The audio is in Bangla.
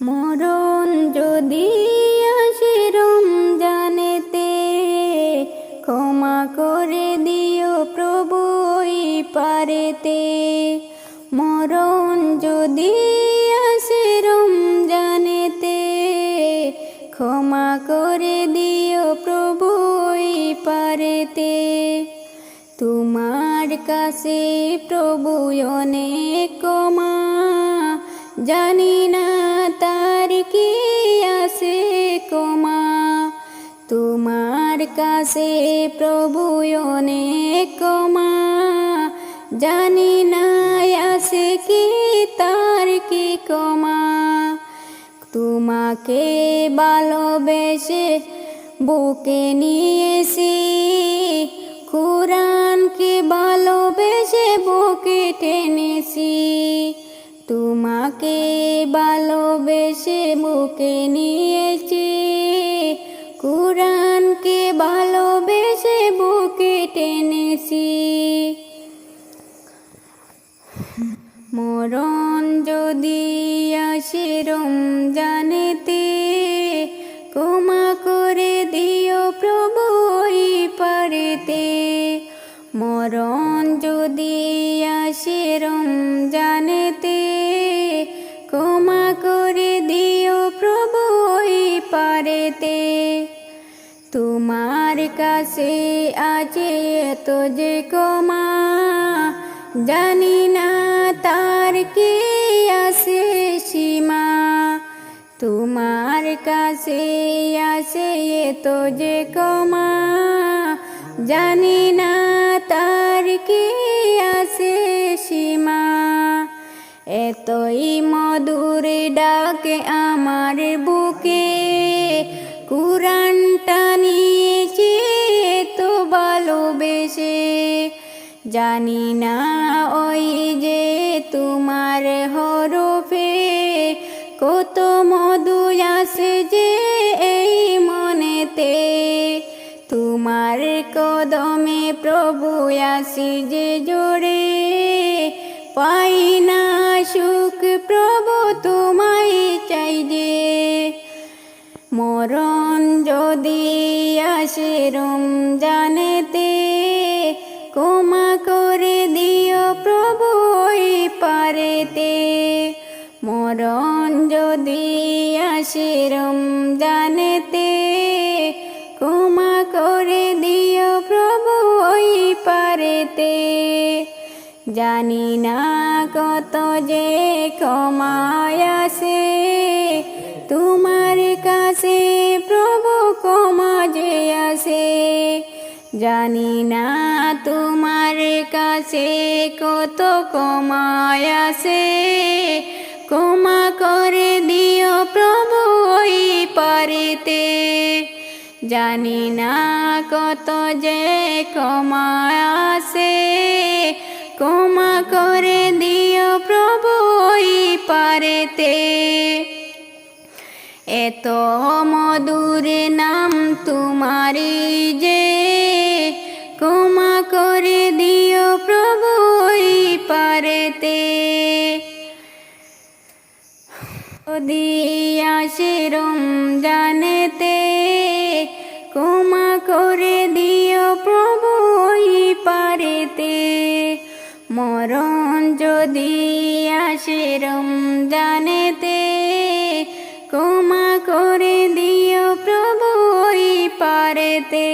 মরণ যদি আসে রমজানেতে, ক্ষমা করে দিও প্রভু ওই পারেতে। মরণ যদি আসে রমজানেতে, ক্ষমা করে দিও প্রভু ওই পারেতে। তোমার কাছে প্রভু অনেক ক্ষমা, জানি না তার কি আছে ক্ষমা। তোমার কাছে প্রভু অনেক ক্ষমা, জানি না আছে কি তার কি ক্ষমা। তোমাকে ভালোবেসে বুকে নিয়েছি, কোরআনকে ভালোবেসে বুকে টেনেছি। তোমাকে ভালোবেসে বুকে নিয়েছি, কোরআনকে ভালোবেসে বুকে টেনেছি। মরণ যদি আসে রমজানেতে, ক্ষমা করে দিও প্রভু ওই পারেতে। মরণ যদি আসে রমজানেতে, ক্ষমা করে দিও প্রভু ওই পারেতে। তোমার কাছে আছে এত যে ক্ষমা, জানি না তার কি আছে সীমা। তোমার কাছে আছে এত যে ক্ষমা, জানি না তার কি আছে সীমা। এতই মধুর ডাকে আমার বুকে, কোরআনটা নিয়েছি এত ভালোবেসে। জানি না ওই যে তোমার হরফে, কত মধু আছে যে এই মনেতে। তোমার কদমে প্রভু আসি যে জোরে, পাই না সুখ প্রভু তোমায় চাই যে। মরণ যদি আসে রমজানেতে, ক্ষমা করে দিও প্রভু ওই পারেতে। মরণ যদি আসে রমজানেতে, ক্ষমা করে দিও প্রভু ওই পারেতে। জানি না কত যে ক্ষমায় আছে তোমার কাছে প্রভু, ক্ষমা যে আছে। জানি না তোমার কাছে কত ক্ষমায় আছে, ক্ষমা করে দিও প্রভু ওই পারেতে। জানি না কত যে ক্ষমা আছে, ক্ষমা করে দিও প্রভু ওই পারেতে। এত মধুর নাম তোমারি যে, ক্ষমা করে দিও প্রভু ওই পারেতে। যদি আসে রমজানেতে, ক্ষমা করে দিও প্রভু ওই পারেতে। মরণ যদি আসে রমজানেতে, ক্ষমা করে দিও প্রভু ওই পারেতে।